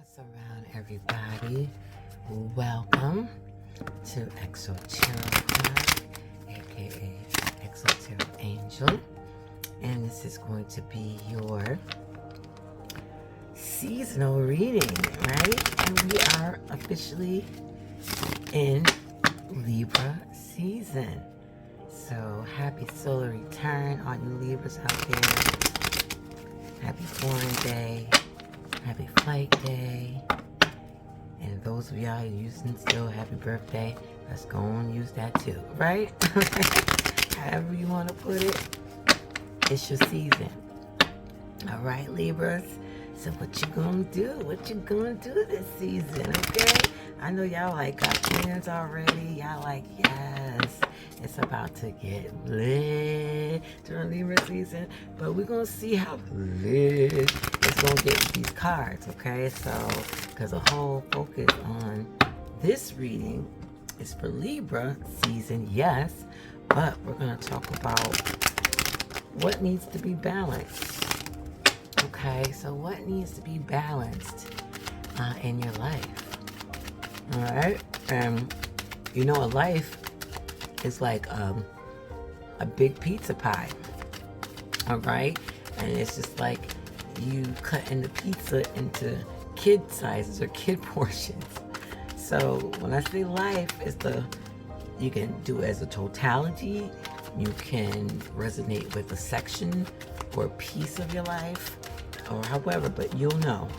What's around, everybody? Welcome to Exoterica, aka Exoteric Angel, and this is going to be your seasonal reading, right? And we are officially in Libra season. So happy solar return, all you Libras out there. Happy foreign day. Happy flight day. And those of y'all using still happy birthday, let's go and use that too, right? However you want to put it, it's your season. All right, Libras. So what you gonna do? What you gonna do this season, okay? I know y'all like got plans already. Y'all like, yes, it's about to get lit during Libra season. But we're gonna see how lit it's gonna get with these cards, okay? So, because the whole focus on this reading is for Libra season, yes, but we're gonna talk about what needs to be balanced. Okay, so what needs to be balanced in your life? All right, you know, a life is like a big pizza pie. All right, and it's just like you cutting the pizza into kid sizes or kid portions. So when I say life, it's you can do it as a totality. You can resonate with a section or a piece of your life, or however, but you'll know.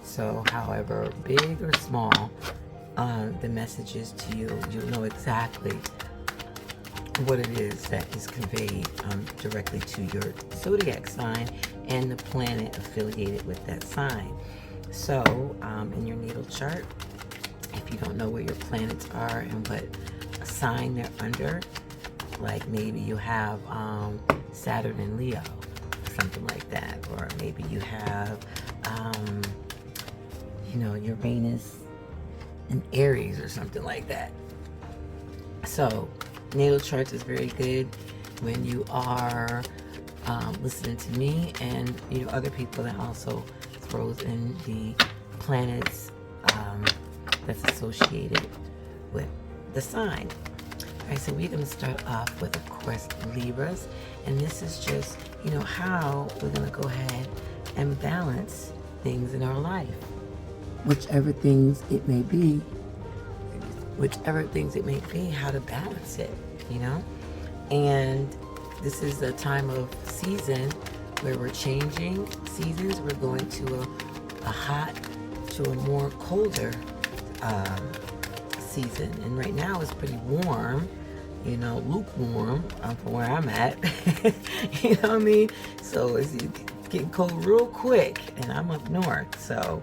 So however big or small the message is to you, you'll know exactly what it is that is conveyed directly to your zodiac sign and the planet affiliated with that sign. So in your natal chart, if you don't know where your planets are and what sign they're under, like maybe you have Saturn in Leo, something like that, or maybe you have Uranus in Aries or something like that. So natal charts is very good when you are listening to me and other people that also throws in the planets that's associated with the sign. All right, so we're going to start off with, of course, Libras, and this is just how we're going to go ahead and balance things in our life, whichever things it may be, how to balance it, and this is a time of season where we're changing seasons. We're going to a hot to a more colder season, and right now it's pretty warm, lukewarm from where I'm at. You know what I mean? So it's getting cold real quick, and I'm up north, so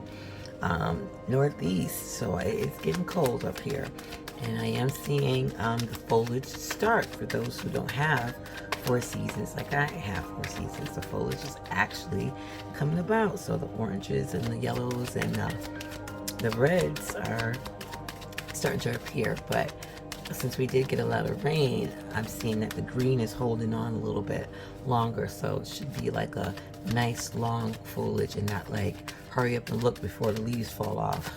northeast, so it's getting cold up here. And I am seeing the foliage start. For those who don't have 4 seasons like I have 4 seasons, the foliage is actually coming about. So the oranges and the yellows and the reds are starting to appear. But since we did get a lot of rain, I'm seeing that the green is holding on a little bit longer. So it should be like a nice long foliage and not like hurry up and look before the leaves fall off.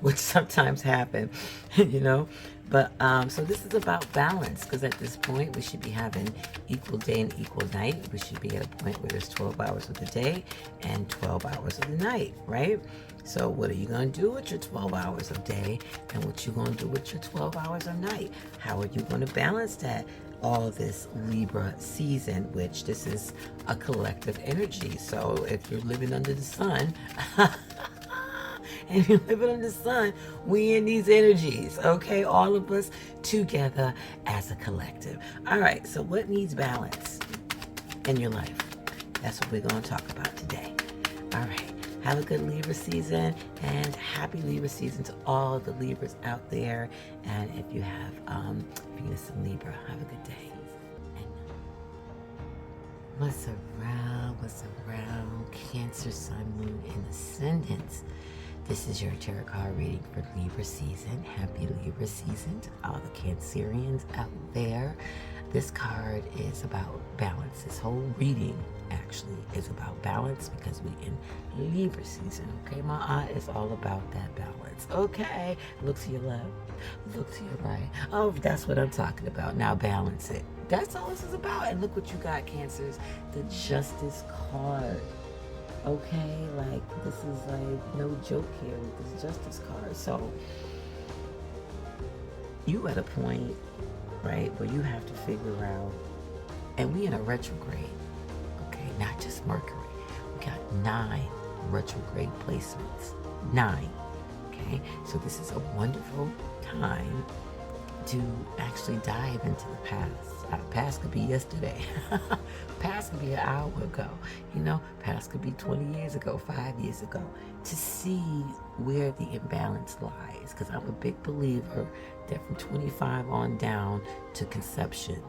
Which sometimes happen, But so this is about balance, because at this point we should be having equal day and equal night. We should be at a point where there's 12 hours of the day and 12 hours of the night, right? So what are you going to do with your 12 hours of day, and what you going to do with your 12 hours of night? How are you going to balance that? All this Libra season, which this is a collective energy. So if you're living under the sun, and you're living in the sun, we in these energies, okay? All of us together as a collective. All right, so what needs balance in your life? That's what we're going to talk about today. All right, have a good Libra season, and happy Libra season to all the Libras out there. And if you have, if you're some Libra, have a good day. And what's around Cancer, Sun, Moon, and Ascendant? This is your tarot card reading for Libra season. Happy Libra season to all the Cancerians out there. This card is about balance. This whole reading actually is about balance because we in Libra season, okay? My eye is all about that balance, okay? Look to your left, look to your right. Oh, that's what I'm talking about. Now balance it. That's all this is about. And look what you got, Cancers. The Justice card. Okay, like this is like no joke here with this Justice card. So you at a point, right, where you have to figure out, and we in a retrograde, okay, not just Mercury. We got 9 retrograde placements. 9. Okay, so this is a wonderful time to actually dive into the past. Past could be yesterday. Past could be an hour ago. You know, past could be 20 years ago, 5 years ago. To see where the imbalance lies. Because I'm a big believer that from 25 on down to conception,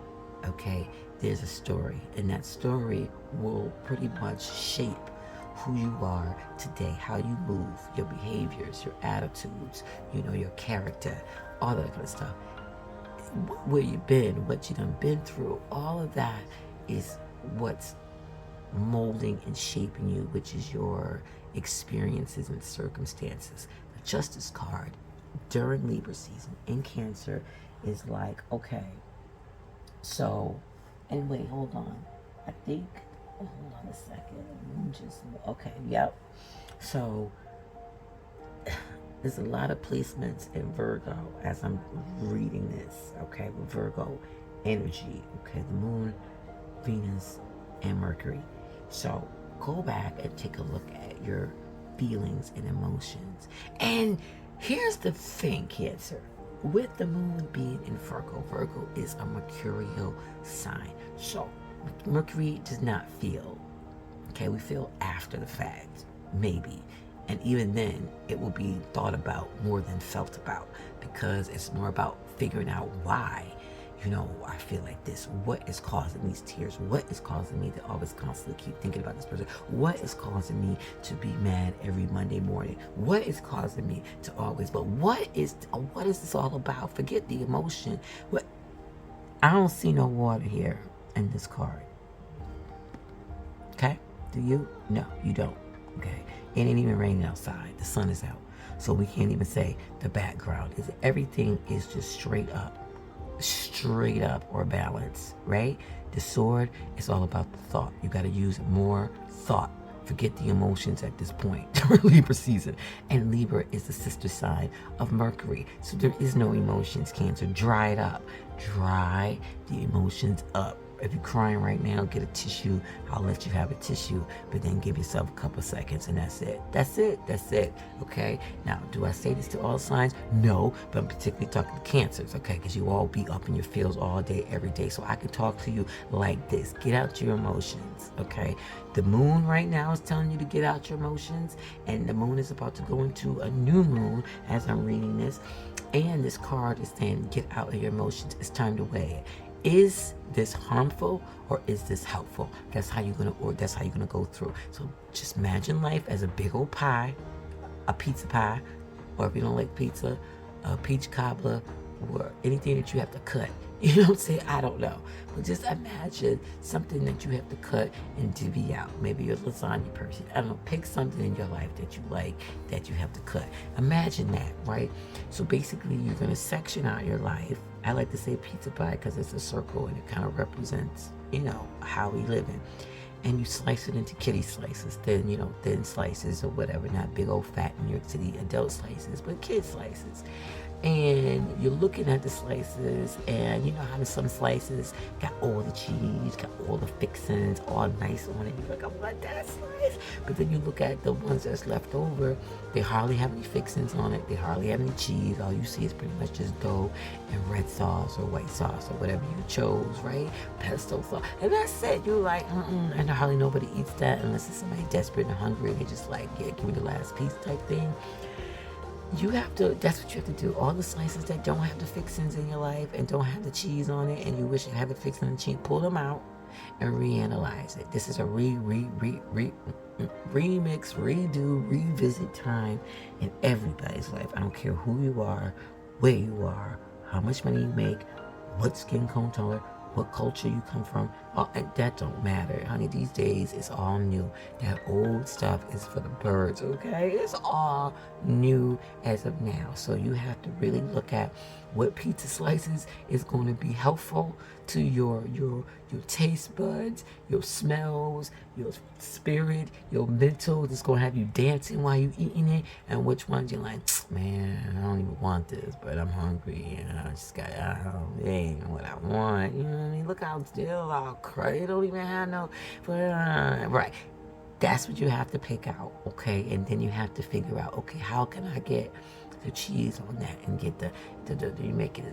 okay, there's a story. And that story will pretty much shape who you are today, how you move, your behaviors, your attitudes, you know, your character, all that kind of stuff. Where you've been, what you done been through, all of that is what's molding and shaping you, which is your experiences and circumstances. The Justice card during Libra season in Cancer is like, okay, so, and wait, hold on. I think, hold on a second. Okay, yep. So, there's a lot of placements in Virgo as I'm reading this, okay, with Virgo energy, okay, the moon, Venus, and Mercury. So go back and take a look at your feelings and emotions. And here's the thing, Cancer. With the moon being in Virgo, Virgo is a mercurial sign. So Mercury does not feel, okay, we feel after the fact, maybe. And even then, it will be thought about more than felt about because it's more about figuring out why, you know, I feel like this. What is causing these tears? What is causing me to always constantly keep thinking about this person? What is causing me to be mad every Monday morning? What is causing me to always, but what is this all about? Forget the emotion. What? I don't see no water here in this card. Okay? Do you? No, you don't. Okay? It ain't even raining outside. The sun is out. So we can't even say the background is, everything is just straight up or balance, right? The sword is all about the thought. You got to use more thought. Forget the emotions at this point during Libra season. And Libra is the sister sign of Mercury. So there is no emotions, Cancer. Dry it up. Dry the emotions up. If you're crying right now, get a tissue. I'll let you have a tissue, but then give yourself a couple seconds and that's it. That's it. Okay? Now, do I say this to all signs? No, but I'm particularly talking to Cancers, okay? Because you all be up in your feels all day, every day. So I can talk to you like this. Get out your emotions, okay? The moon right now is telling you to get out your emotions, and the moon is about to go into a new moon as I'm reading this. And this card is saying, get out of your emotions. It's time to weigh it. Is this harmful or is this helpful? That's how you're gonna go through. So just imagine life as a big old pie, a pizza pie, or if you don't like pizza, a peach cobbler, or anything that you have to cut. You know what I'm saying? I don't know. But just imagine something that you have to cut and divvy out. Maybe you're a lasagna person. I don't know. Pick something in your life that you like that you have to cut. Imagine that, right? So basically, you're going to section out your life. I like to say pizza pie because it's a circle and it kind of represents, you know, how we live in. And you slice it into kitty slices, thin slices or whatever, not big old fat New York City adult slices, but kid slices. And you're looking at the slices, and you know how some slices got all the cheese, got all the fixings, all nice on it. You're like, I want that slice. But then you look at the ones that's left over, they hardly have any fixings on it. They hardly have any cheese. All you see is pretty much just dough and red sauce or white sauce or whatever you chose, right? Pesto sauce. And that's it. You're like, and hardly nobody eats that unless it's somebody desperate and hungry. They just like, yeah, give me the last piece type thing. That's what you have to do. All the slices that don't have the fixings in your life and don't have the cheese on it and you wish it had the fixing and cheese, pull them out and reanalyze it. This is a remix, redo, revisit time in everybody's life. I don't care who you are, where you are, how much money you make, what skin tone color, what culture you come from. That don't matter, honey. These days it's all new. That old stuff is for the birds, okay? It's all new as of now. So you have to really look at what pizza slices is going to be helpful to your taste buds, your smells, your spirit, your mental. That's going to have you dancing while you eating it, and which ones you're like, man, I don't even want this, but I'm hungry and I just got, it ain't what I want. You know what I mean? Look how still all crazy. Don't even have no, right. That's what you have to pick out, okay? And then you have to figure out, okay, how can I get the cheese on that and get you make it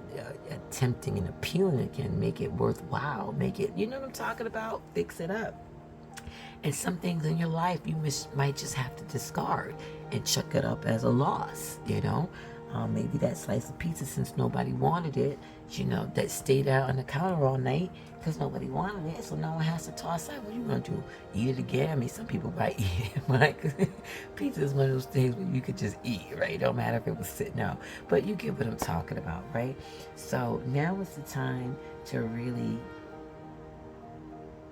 tempting and appealing again, make it worthwhile, make it, you know what I'm talking about? Fix it up. And some things in your life you might just have to discard and chuck it up as a loss, you know? Maybe that slice of pizza, since nobody wanted it, you know, that stayed out on the counter all night because nobody wanted it, so no one has to toss out. What are you going to do? Eat it again? I mean, some people might eat it, right? Because pizza is one of those things where you could just eat, right? Don't matter if it was sitting out. But you get what I'm talking about, right? So now is the time to really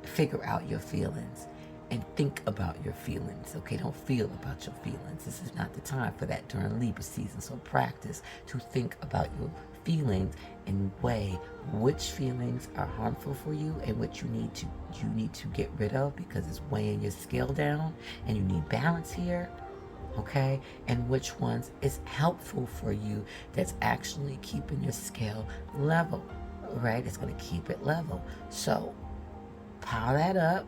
figure out your feelings and think about your feelings, okay? Don't feel about your feelings. This is not the time for that during Libra season. So practice to think about your feelings and weigh which feelings are harmful for you and which you need to get rid of because it's weighing your scale down and you need balance here, okay? And which ones is helpful for you that's actually keeping your scale level, right? It's going to keep it level. So pile that up.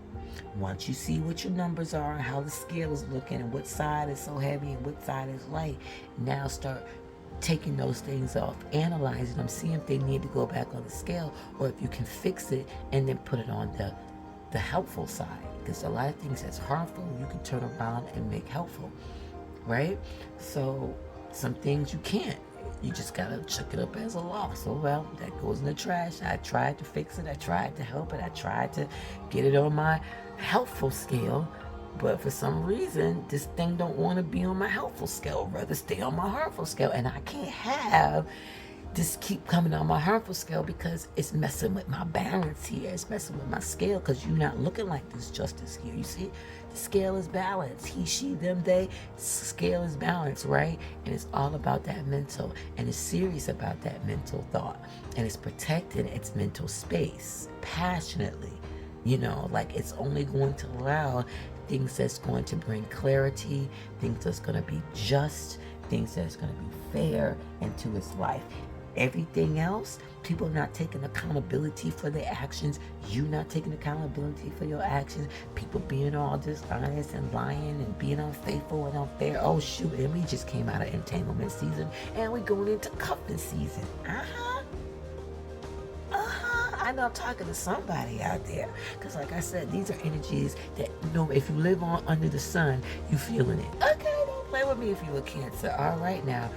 Once you see what your numbers are, how the scale is looking, and what side is so heavy and what side is light, now start taking those things off, analyzing them, seeing if they need to go back on the scale or if you can fix it and then put it on the helpful side. Because a lot of things that's harmful, you can turn around and make helpful, right? So some things you can't. You just gotta chuck it up as a loss. Oh well, that goes in the trash. I tried to fix it. I tried to help it. I tried to get it on my helpful scale. But for some reason, this thing don't want to be on my helpful scale. Rather stay on my harmful scale. And I can't have this keep coming on my harmful scale because it's messing with my balance here. It's messing with my scale because you're not looking like this justice here. You see, the scale is balanced. He, she, them, they. Scale is balanced, right? And it's all about that mental. And it's serious about that mental thought. And it's protecting its mental space passionately. You know, like it's only going to allow things that's going to bring clarity, things that's going to be just, things that's going to be fair into its life. Everything else, people not taking accountability for their actions, you not taking accountability for your actions, people being all dishonest and lying and being unfaithful and unfair. Oh shoot, and we just came out of entanglement season and we're going into cuffing season. I know I'm talking to somebody out there. Because like I said, these are energies that, you know, if you live on under the sun, you feeling it. Okay, don't play with me if you're a Cancer. All right now.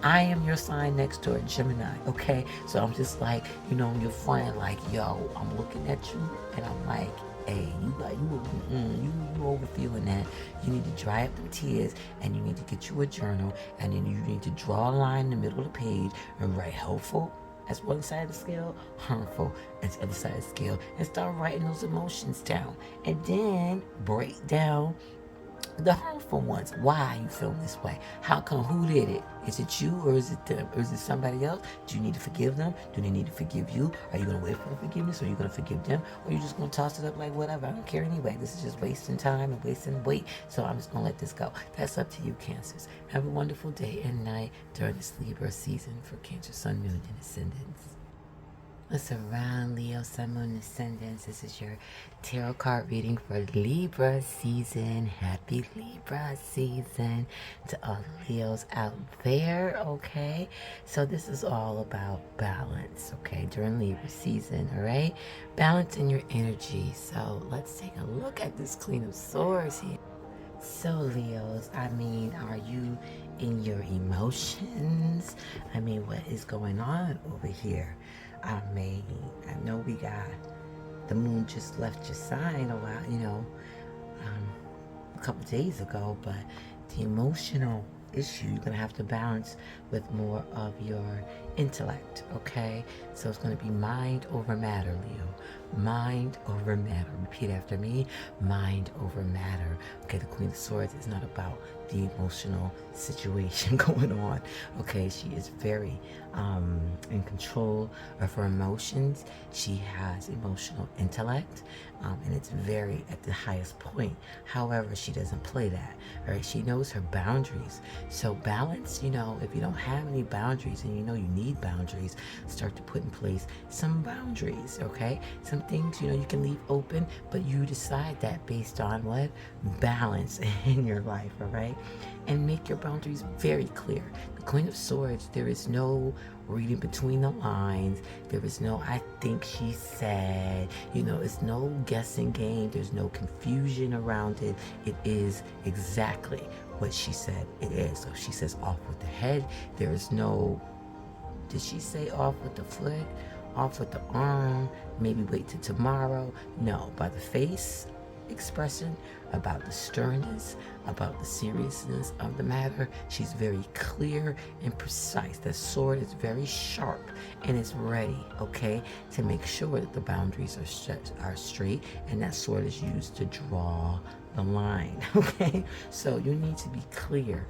I am your sign next door, Gemini, okay? So I'm just like, you know, your friend, like, yo, I'm looking at you, and I'm like, hey, you over feeling that. You need to dry up the tears, and you need to get you a journal, and then you need to draw a line in the middle of the page and write helpful. That's one side of the scale, harmful. That's the other side of the scale. And start writing those emotions down. And then break down the harmful ones. Why are you feeling this way? How come? Who did it? Is it you or is it them? Or is it somebody else? Do you need to forgive them? Do they need to forgive you? Are you going to wait for the forgiveness? Or are you going to forgive them? Or are you just going to toss it up like whatever? I don't care anyway. This is just wasting time and wasting weight. So I'm just going to let this go. That's up to you, Cancers. Have a wonderful day and night during this Libra season for Cancer, Sun, Moon, and Ascendants. What's around, Leo, Sun, Moon, Ascendants? This is your tarot card reading for Libra season. Happy Libra season to all the Leos out there, okay? So this is all about balance, okay, during Libra season, all right? Balance in your energy. So let's take a look at this Queen of Swords here. So Leos, I mean, are you in your emotions? I mean, what is going on over here? I mean, I know we got the moon just left your sign a while, you know, a couple days ago, but the emotional issue. You're going to have to balance with more of your intellect, okay? So it's going to be mind over matter, Leo. Mind over matter. Repeat after me. Mind over matter. Okay, the Queen of Swords is not about the emotional situation going on. Okay, she is very in control of her emotions. She has emotional intellect, and it's very at the highest point. However, she doesn't play that. All right, she knows her boundaries. So balance, you know, if you don't have any boundaries and you know you need boundaries, start to put in place some boundaries. Okay, some things, you know, you can leave open, but you decide that based on what? Balance in your life. All right, and make your boundaries very clear. The Queen of Swords, there is no reading between the lines. There is no I think she said, you know, it's no guessing game. There's no confusion around it. It is exactly what she said it is. So if she says off with the head, there is no, did she say off with the foot, off with the arm, maybe wait till tomorrow? No, by the face expression, about the sternness, about the seriousness of the matter. She's very clear and precise. The sword is very sharp and it's ready, okay, to make sure that the boundaries are straight, and that sword is used to draw the line, okay? So you need to be clear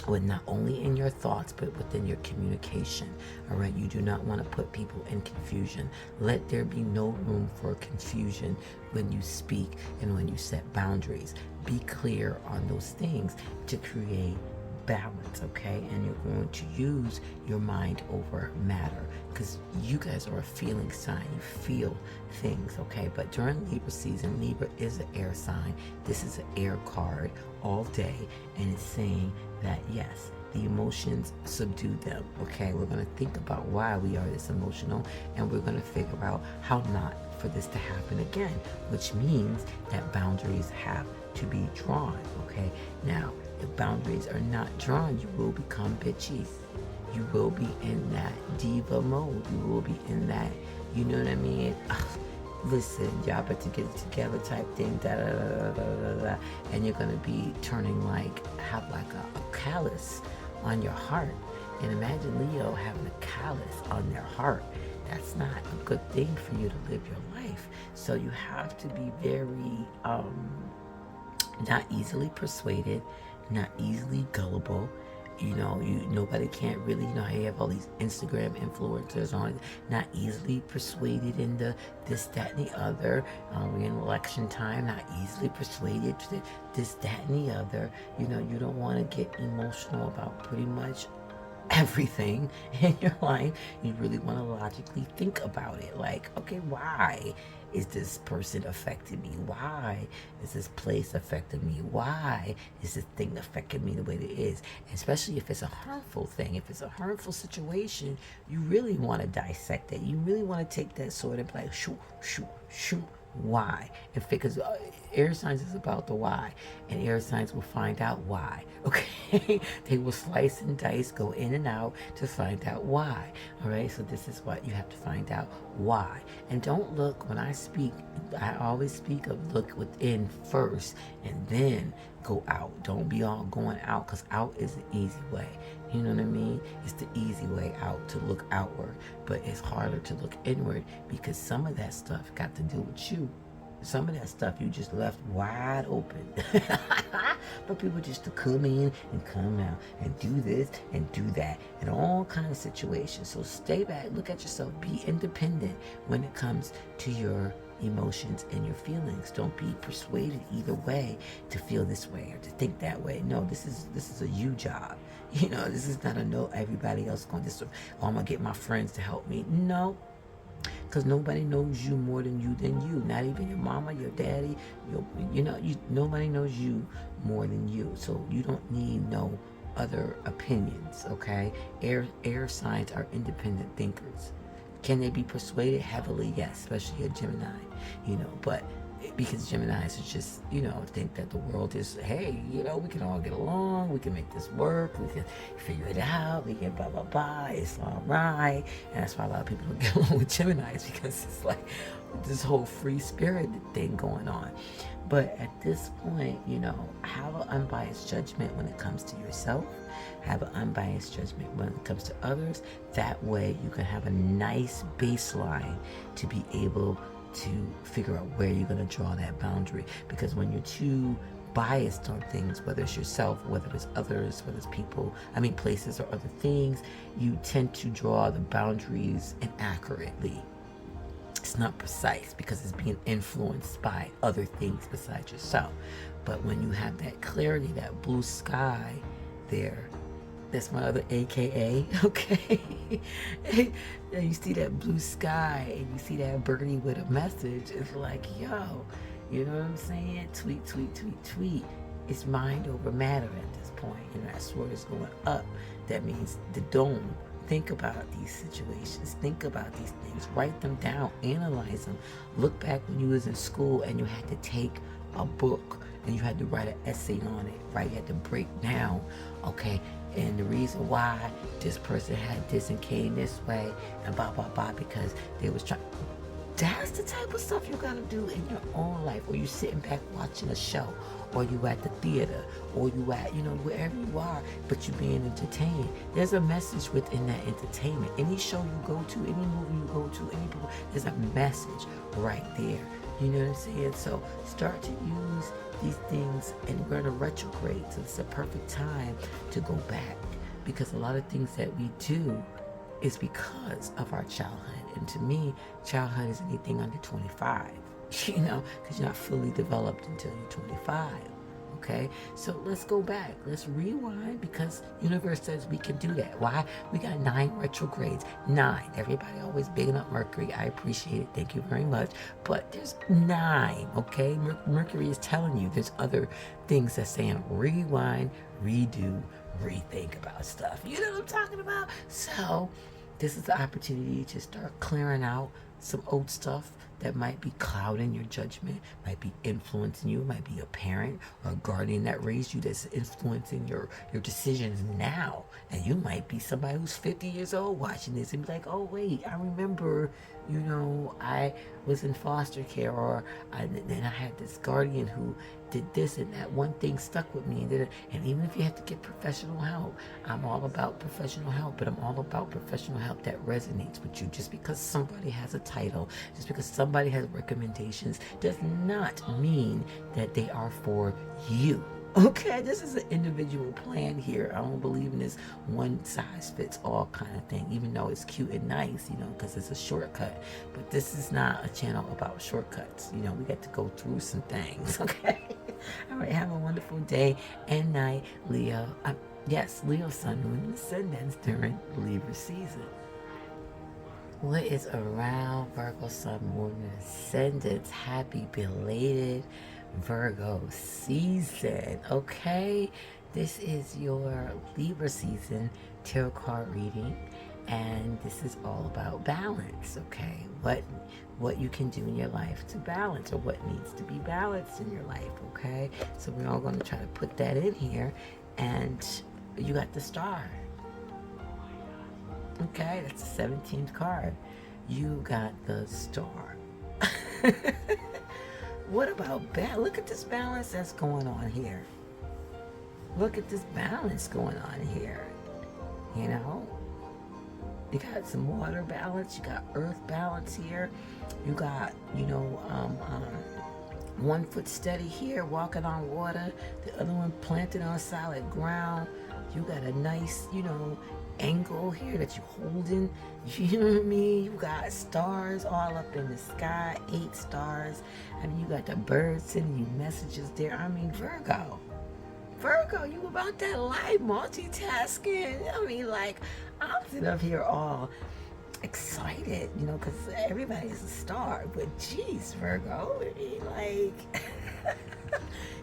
with not only in your thoughts but within your communication. All right, you do not want to put people in confusion. Let there be no room for confusion when you speak and when you set boundaries. Be clear on those things to create balance, okay? And you're going to use your mind over matter, because you guys are a feeling sign. You feel things, okay? But during Libra season, Libra is an air sign. This is an air card all day, and it's saying that yes, the emotions, subdue them, okay? We're going to think about why we are this emotional, and we're going to figure out how not for this to happen again, which means that boundaries have to be drawn, okay? Now, if boundaries are not drawn, you will become bitchy. You will be in that diva mode. You will be in that, you know what I mean? Ugh, listen, y'all better get it together type thing, da da da da da da, and you're gonna be turning like, have like a callus on your heart. And imagine Leo having a callus on their heart. That's not a good thing for you to live your life. So you have to be very not easily persuaded, not easily gullible. You know, nobody can't really, you know, you have all these Instagram influencers on, not easily persuaded into this, that, and the other. We're in election time, not easily persuaded to this, that, and the other. You know, you don't want to get emotional about pretty much everything in your life. You really want to logically think about it. Like, okay, why is this person affecting me? Why is this place affecting me? Why is this thing affecting me the way it is? And especially if it's a harmful thing, if it's a harmful situation, you really want to dissect it. You really want to take that sword and be like, shoot, shoot, shoot. Why? And because air signs is about the why, and air signs will find out why. Okay, they will slice and dice, go in and out to find out why. All right, so this is what you have to find out why. And don't look, when I speak, I always speak of look within first and then go out. Don't be all going out, because out is the easy way. You know what I mean? It's the easy way out, to look outward, but it's harder to look inward, because some of that stuff got to do with you. Some of that stuff you just left wide open for people just to come in and come out and do this and do that in all kinds of situations. So stay back, look at yourself, be independent when it comes to your emotions and your feelings. Don't be persuaded either way to feel this way or to think that way. No, this is a you job. You know, this is not a no, everybody else going this, oh, I'm gonna get my friends to help me. No, because nobody knows you more than you. Not even your mama, your daddy, nobody knows you more than you. So you don't need no other opinions, okay? Air signs are independent thinkers. Can they be persuaded? Heavily, yes, especially a Gemini, but because Geminis is just, think that the world is, hey, we can all get along, we can make this work, we can figure it out, we can blah, blah, blah, it's all right. And that's why a lot of people don't get along with Geminis, because it's like this whole free spirit thing going on. But at this point, you know, have an unbiased judgment when it comes to yourself. Have an unbiased judgment when it comes to others. That way you can have a nice baseline to be able to figure out where you're going to draw that boundary. Because when you're too biased on things, whether it's yourself, whether it's others, whether it's people, places or other things, you tend to draw the boundaries inaccurately. It's not precise because it's being influenced by other things besides yourself. But when you have that clarity, that blue sky there, that's my other AKA, okay? And you see that blue sky and you see that birdie with a message, it's like, yo, you know what I'm saying? Tweet, tweet, tweet, tweet. It's mind over matter at this point. You know, that sword is going up. That means the dome. Think about these situations. Think about these things. Write them down. Analyze them. Look back when you was in school and you had to take a book and you had to write an essay on it, right? You had to break down, okay, and the reason why this person had this and came this way and blah, blah, blah, because they was trying. That's the type of stuff you gotta do in your own life. Or you sitting back watching a show, or you at the theater, or you at, you know, wherever you are, but you being entertained. There's a message within that entertainment. Any show you go to, any movie you go to, any people, there's a message right there. You know what I'm saying? So start to use these things, and we're in a retrograde, so it's a perfect time to go back, because a lot of things that we do is because of our childhood. And to me, childhood is anything under 25, you know, because you're not fully developed until you're 25. Okay, so let's go back. Let's rewind, because universe says we can do that. Why? We got 9 retrogrades. 9. Everybody always bigging up Mercury. I appreciate it. Thank you very much. But there's 9. Okay, Mercury is telling you there's other things that's saying rewind, redo, rethink about stuff. You know what I'm talking about? So this is the opportunity to start clearing out some old stuff that might be clouding your judgment, might be influencing you, might be a parent or a guardian that raised you that's influencing your decisions now. And you might be somebody who's 50 years old watching this and be like, oh wait, I remember, you know, I was in foster care, or then I had this guardian who did this, and that one thing stuck with me. And even if you have to get professional help, I'm all about professional help, but I'm all about professional help that resonates with you. Just because somebody has a title, just because somebody has recommendations, does not mean that they are for you. Okay, this is an individual plan here. I don't believe in this one size fits all kind of thing, even though it's cute and nice, you know, because it's a shortcut. But this is not a channel about shortcuts. You know, we got to go through some things, okay? All right, have a wonderful day and night, Leo. Yes, Leo sun, moon, and ascendants during Libra season. What is around Virgo sun, moon, and ascendants? Happy belated Virgo season, okay? This is your Libra season tarot card reading, and this is all about balance, okay? What you can do in your life to balance, or what needs to be balanced in your life, okay? So we're all going to try to put that in here, and you got the star. Okay, that's the 17th card. You got the star. What about balance? Look at this balance that's going on here. Look at this balance going on here. You know? You got some water balance. You got earth balance here. You got, you know, 1 foot steady here, walking on water. The other one planted on solid ground. You got a nice, you know, angle here that you're holding. You know what I mean? You got stars all up in the sky, 8 stars. I mean, you got the birds sending you messages there. I mean, Virgo, you about that life multitasking. I mean, like, I'm sitting up here all excited, you know, because everybody's a star. But geez, Virgo, I mean, like,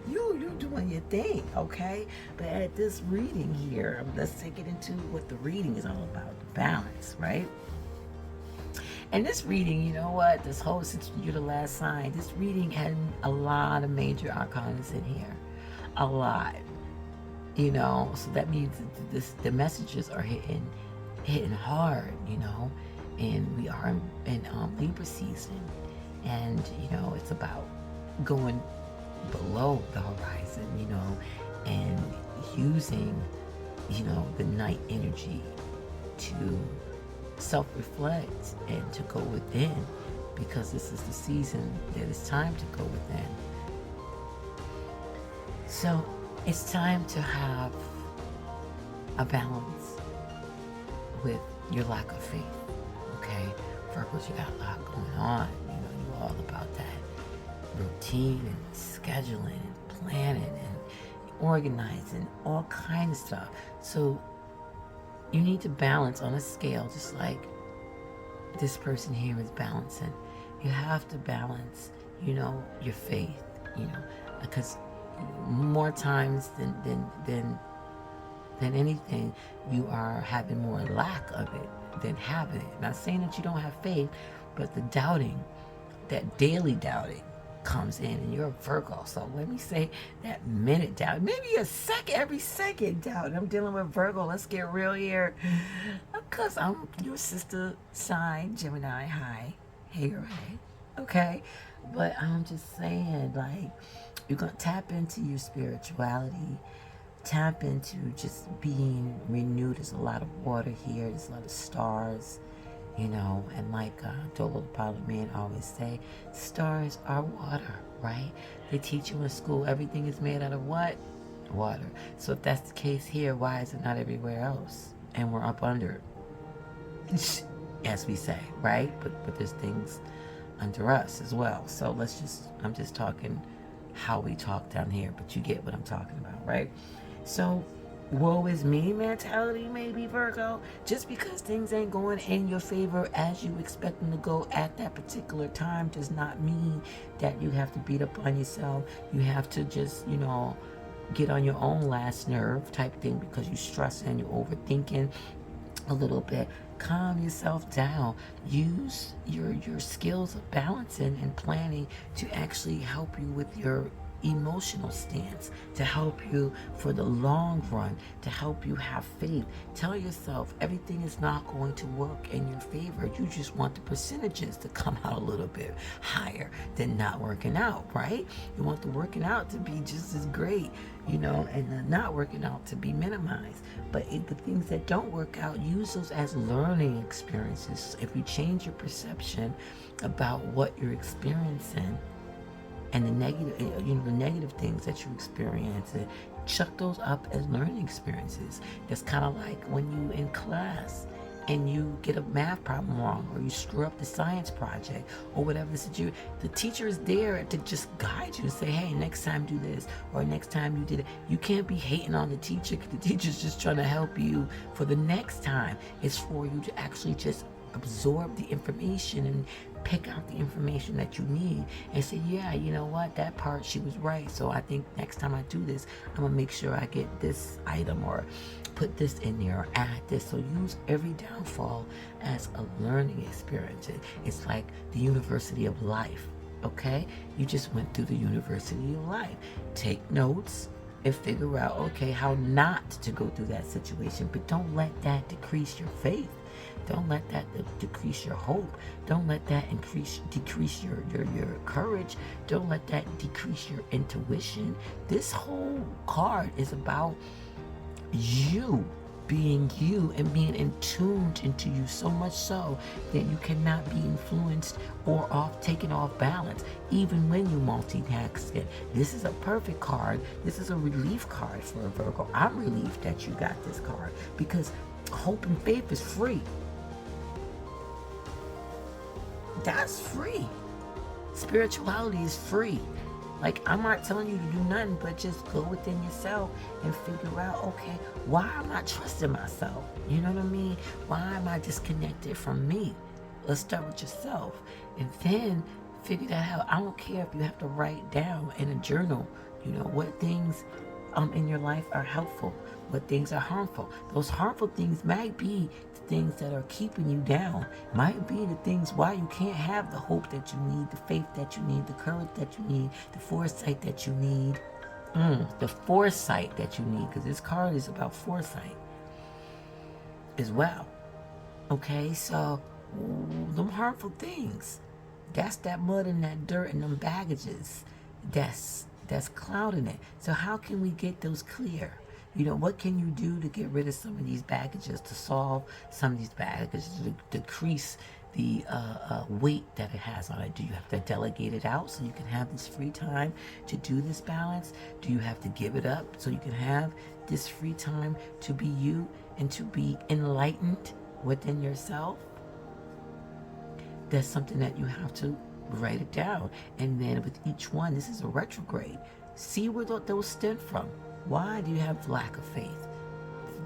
you doing your thing, okay? But at this reading here, let's take it into what the reading is all about, balance, right? And this reading, you know what? This whole, since you're the last sign, this reading had a lot of major arcanas in here. A lot. You know, so that means the messages are hitting hard, you know, and we are in Libra season, and you know, it's about going below the horizon, and using, the night energy to self-reflect and to go within, because this is the season that it's time to go within. So it's time to have a balance with your lack of faith. Okay, Virgos, you got a lot going on. You're all about that routine and scheduling and planning and organizing, all kinds of stuff. So you need to balance on a scale, just like this person here is balancing. You have to balance, your faith, because more times than anything, you are having more lack of it than having it. Not saying that you don't have faith, but the doubting, that daily doubting comes in, and you're a Virgo. So let me say that minute doubt, maybe every second doubt. I'm dealing with Virgo. Let's get real here. Because I'm your sister sign, Gemini. Hi. Hey, girl. Hey. Okay. But I'm just saying, like, you're going to tap into your spirituality, tap into just being renewed. There's a lot of water here. There's a lot of stars, and like Dolo the Pilot Man always say, stars are water, right? They teach you in school everything is made out of what? Water. So if that's the case here, why is it not everywhere else? And we're up under it, as we say, right? But there's things under us as well. So I'm just talking how we talk down here, but you get what I'm talking about, right? So woe is me mentality, maybe, Virgo. Just because things ain't going in your favor as you expect them to go at that particular time does not mean that you have to beat up on yourself. You have to just, get on your own last nerve type thing, because you're stressing, you're overthinking a little bit. Calm yourself down. Use your skills of balancing and planning to actually help you with your emotional stance, to help you for the long run, to help you have faith. Tell yourself everything is not going to work in your favor. You just want the percentages to come out a little bit higher than not working out, right? You want the working out to be just as great, and the not working out to be minimized. But the things that don't work out, use those as learning experiences. If you change your perception about what you're experiencing, and the negative things that you experience, chuck those up as learning experiences. That's kind of like when you in class and you get a math problem wrong, or you screw up the science project, or whatever the teacher is there to just guide you and say, hey, next time do this, or next time you did it. You can't be hating on the teacher, because the teacher's just trying to help you for the next time. It's for you to actually just absorb the information and pick out the information that you need and say, yeah, you know what, that part, she was right. So I think next time I do this, I'm gonna make sure I get this item, or put this in there, or add this. So use every downfall as a learning experience. It's like the University of Life, okay? You just went through the University of Life. Take notes and figure out, okay, how not to go through that situation, but don't let that decrease your faith. Don't let that decrease your hope. Don't let that decrease your courage. Don't let that decrease your intuition. This whole card is about you being you and being in tuned into you, so much so that you cannot be influenced or taken off balance, even when you multitask it. This is a perfect card. This is a relief card for a Virgo. I'm relieved that you got this card, because hope and faith is free. That's free. Spirituality is free. Like, I'm not telling you to do nothing but just go within yourself and figure out, okay, why am I trusting myself? You know what I mean? Why am I disconnected from me? Let's start with yourself and then figure that out. I don't care if you have to write down in a journal, what things in your life are helpful, what things are harmful. Those harmful things might be the things that are keeping you down, might be the things why you can't have the hope that you need, the faith that you need, the courage that you need, the foresight that you need. The foresight that you need, because this card is about foresight as well. Okay, so them harmful things, that's that mud and that dirt and them baggages that's that's clouding it. So how can we get those clear? You know, what can you do to get rid of some of these baggages, to solve some of these baggages, to decrease the weight that it has on it? Do you have to delegate it out so you can have this free time to do this balance? Do you have to give it up so you can have this free time to be you and to be enlightened within yourself? That's something that you have to write it down. And then with each one, this is a retrograde. See where those stem from. Why do you have lack of faith?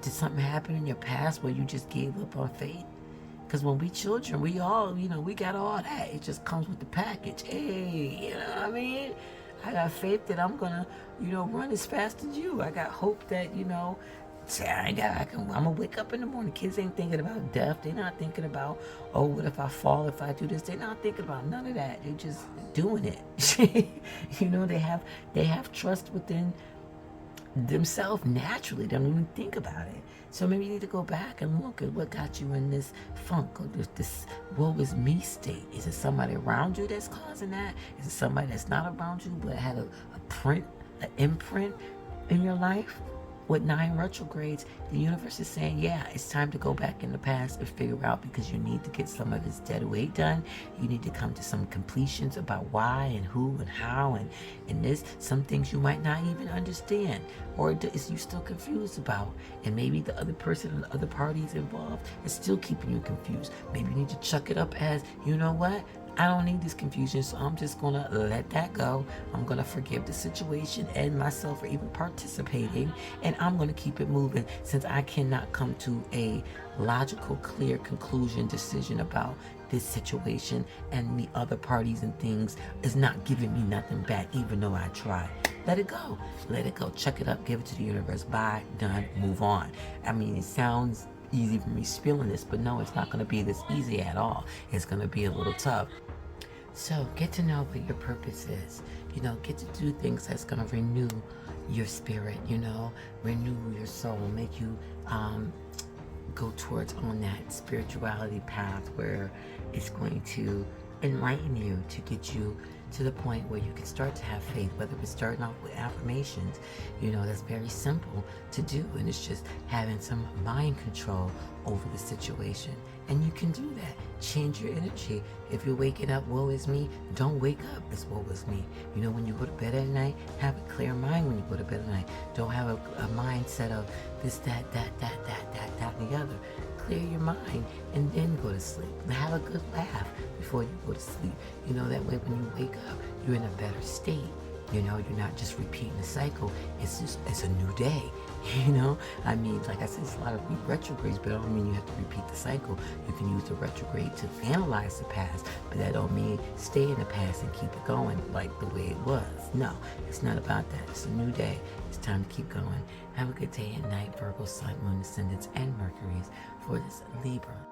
Did something happen in your past where you just gave up on faith? Because when we children, we all, you know, we got all that. It just comes with the package. Hey, you know what I mean? I got faith that I'm going to, you know, run as fast as you. I got hope that, you know, I'm going to wake up in the morning. Kids ain't thinking about death. They're not thinking about, oh, what if I fall, if I do this? They're not thinking about none of that. They're just doing it. You know, they have trust within themselves naturally. They don't even think about it. So maybe you need to go back and look at what got you in this funk or this woe is me state. Is it somebody around you that's causing that? Is it somebody that's not around you but had an imprint in your life? With 9 retrogrades, the universe is saying, yeah, it's time to go back in the past and figure out, because you need to get some of this dead weight done. You need to come to some completions about why and who and how and this. Some things you might not even understand, or is you still confused about. And maybe the other person and the other parties involved is still keeping you confused. Maybe you need to chuck it up as, you know what? I don't need this confusion, so I'm just going to let that go. I'm going to forgive the situation and myself for even participating, and I'm going to keep it moving, since I cannot come to a logical, clear conclusion, decision about this situation, and the other parties and things is not giving me nothing back, even though I tried. Let it go. Let it go. Chuck it up. Give it to the universe. Bye. Done. Move on. I mean, it sounds easy for me spilling this, but no, it's not going to be this easy at all. It's going to be a little tough. So get to know what your purpose is. You know, get to do things that's going to renew your spirit, you know, renew your soul, make you go towards on that spirituality path where it's going to enlighten you, to get you to the point where you can start to have faith, whether it's starting off with affirmations. You know, that's very simple to do, and it's just having some mind control over the situation. And you can do that. Change your energy. If you're waking up, woe is me, don't wake up, it's woe is me. You know, when you go to bed at night, have a clear mind when you go to bed at night. Don't have a mindset of this, that, and the other. Clear your mind and then go to sleep. Have a good laugh before you go to sleep. You know, that way when you wake up, you're in a better state. You know, you're not just repeating the cycle. It's a new day. You know, I mean, like I said, it's a lot of retrogrades, but I don't mean you have to repeat the cycle. You can use the retrograde to analyze the past, but that don't mean stay in the past and keep it going like the way it was. No, it's not about that. It's a new day. It's time to keep going. Have a good day and night, Virgo, Sun, Moon, Ascendants, and Mercuries for this Libra